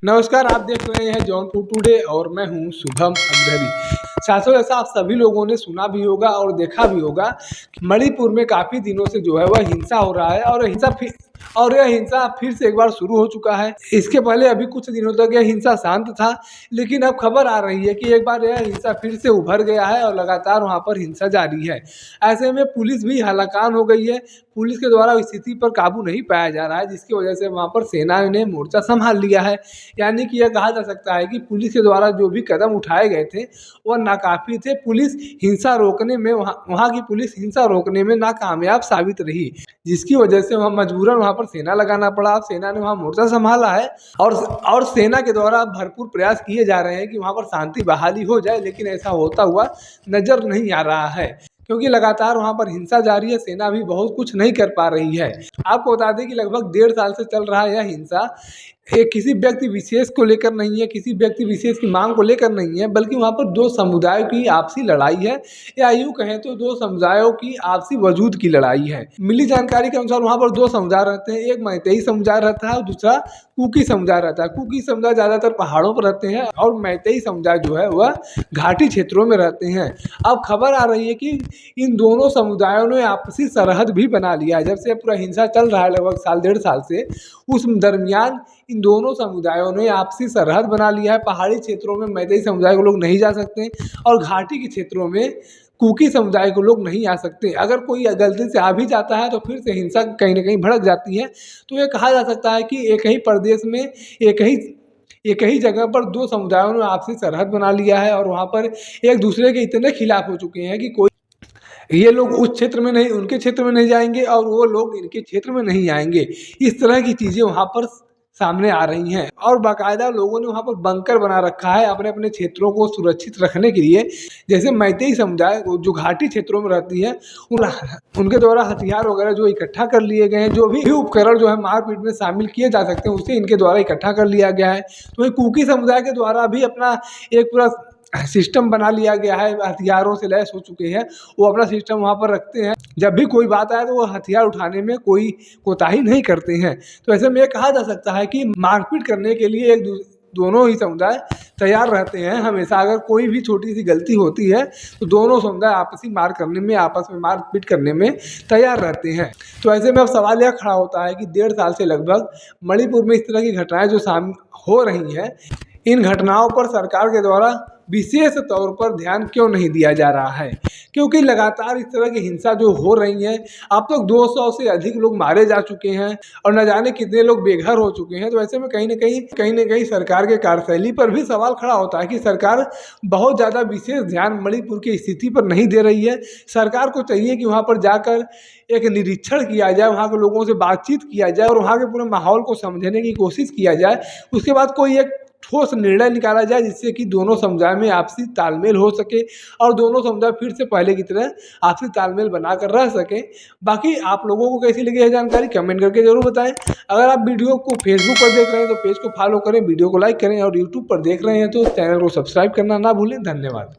नमस्कार, आप देख रहे हैं जौनपुर टुडे और मैं हूं शुभम अग्रहरी। साथियों, ऐसा आप सभी लोगों ने सुना भी होगा और देखा भी होगा कि मणिपुर में काफ़ी दिनों से जो है वह हिंसा हो रहा है और यह हिंसा फिर से एक बार शुरू हो चुका है। इसके पहले अभी कुछ दिनों तक यह हिंसा शांत था, लेकिन अब खबर आ रही है कि एक बार यह हिंसा फिर से उभर गया है और लगातार वहां पर हिंसा जारी है। ऐसे में पुलिस भी हलाकान हो गई है। पुलिस के द्वारा स्थिति पर काबू नहीं पाया जा रहा है, जिसकी वजह से वहां पर सेना ने मोर्चा संभाल लिया है। यानी कि यह कहा जा सकता है कि पुलिस के द्वारा जो भी कदम उठाए गए थे वह नाकाफी थे। पुलिस हिंसा रोकने में वहाँ की पुलिस हिंसा रोकने में नाकामयाब साबित रही, जिसकी वजह से वहाँ मजबूरन वहाँ पर सेना लगाना पड़ा। अब सेना ने वहाँ मोर्चा संभाला है और सेना के द्वारा भरपूर प्रयास किए जा रहे हैं कि वहाँ पर शांति बहाली हो जाए, लेकिन ऐसा होता हुआ नजर नहीं आ रहा है, क्योंकि लगातार वहां पर हिंसा जारी है। सेना भी बहुत कुछ नहीं कर पा रही है। आपको बता दें कि लगभग 1.5 साल से चल रहा है यह हिंसा। किसी व्यक्ति विशेष को लेकर नहीं है, किसी व्यक्ति विशेष की मांग को लेकर नहीं है, बल्कि वहाँ पर दो समुदायों की आपसी लड़ाई है, या यूँ कहें तो दो समुदायों की आपसी वजूद की लड़ाई है। मिली जानकारी के अनुसार वहाँ पर दो समुदाय रहते हैं, एक मैतेई समुदाय रहता है और दूसरा कुकी समुदाय रहता है। कुकी समुदाय ज़्यादातर पहाड़ों पर रहते हैं और मैतेई समुदाय जो है वह घाटी क्षेत्रों में रहते हैं। अब खबर आ रही है कि इन दोनों समुदायों ने आपसी सरहद भी बना लिया है। जब से पूरा हिंसा चल रहा है लगभग 1.5 साल से, उस दरमियान इन दोनों समुदायों ने आपसी सरहद बना लिया है। पहाड़ी क्षेत्रों में मैतेई समुदाय के लोग नहीं जा सकते और घाटी के क्षेत्रों में कुकी समुदाय के लोग नहीं आ सकते। अगर कोई गलती से आ भी जाता है तो फिर से हिंसा कहीं ना कहीं भड़क जाती है। तो ये कहा जा सकता है कि एक ही प्रदेश में एक ही जगह पर दो समुदायों ने आपसी सरहद बना लिया है और वहाँ पर एक दूसरे के इतने खिलाफ हो चुके हैं कि कोई ये लोग उस क्षेत्र में नहीं, उनके क्षेत्र में नहीं जाएंगे और वो लोग इनके क्षेत्र में नहीं आएंगे। इस तरह की चीज़ें वहाँ पर सामने आ रही हैं और बाकायदा लोगों ने वहाँ पर बंकर बना रखा है अपने अपने क्षेत्रों को सुरक्षित रखने के लिए। जैसे मैतेई समुदाय जो घाटी क्षेत्रों में रहती है, उनके द्वारा हथियार वगैरह जो इकट्ठा कर लिए गए हैं, जो भी उपकरण जो है मारपीट में शामिल किए जा सकते हैं, उसे इनके द्वारा इकट्ठा कर लिया गया है। तो वही कुकी समुदाय के द्वारा भी अपना एक पूरा सिस्टम बना लिया गया है, हथियारों से लैस हो चुके हैं। वो अपना सिस्टम वहाँ पर रखते हैं। जब भी कोई बात आए तो वो हथियार उठाने में कोई कोताही नहीं करते हैं। तो ऐसे में कहा जा सकता है कि मारपीट करने के लिए दोनों ही समुदाय तैयार रहते हैं हमेशा। अगर कोई भी छोटी सी गलती होती है तो दोनों समुदाय आपस में मारपीट करने में तैयार रहते हैं। तो ऐसे में अब सवाल यह खड़ा होता है कि 1.5 साल से लगभग मणिपुर में इस तरह की घटनाएं जो सामने हो रही हैं, इन घटनाओं पर सरकार के द्वारा विशेष तौर पर ध्यान क्यों नहीं दिया जा रहा है? क्योंकि लगातार इस तरह की हिंसा जो हो रही है, अब तक 200 से अधिक लोग मारे जा चुके हैं और न जाने कितने लोग बेघर हो चुके हैं। तो ऐसे में कहीं न कहीं सरकार के कार्यशैली पर भी सवाल खड़ा होता है कि सरकार बहुत ज़्यादा विशेष ध्यान मणिपुर की स्थिति पर नहीं दे रही है। सरकार को चाहिए कि वहाँ पर जाकर एक निरीक्षण किया जाए, वहाँ के लोगों से बातचीत किया जाए और वहाँ के पूरे माहौल को समझने की कोशिश किया जाए। उसके बाद कोई एक ठोस निर्णय निकाला जाए जिससे कि दोनों समुदाय में आपसी तालमेल हो सके और दोनों समुदाय फिर से पहले की तरह आपसी तालमेल बनाकर रह सके। बाकी आप लोगों को कैसी लगी यह जानकारी कमेंट करके जरूर बताएं। अगर आप वीडियो को फेसबुक पर देख रहे हैं तो पेज को फॉलो करें, वीडियो को लाइक करें और यूट्यूब पर देख रहे हैं तो चैनल को सब्सक्राइब करना ना भूलें। धन्यवाद।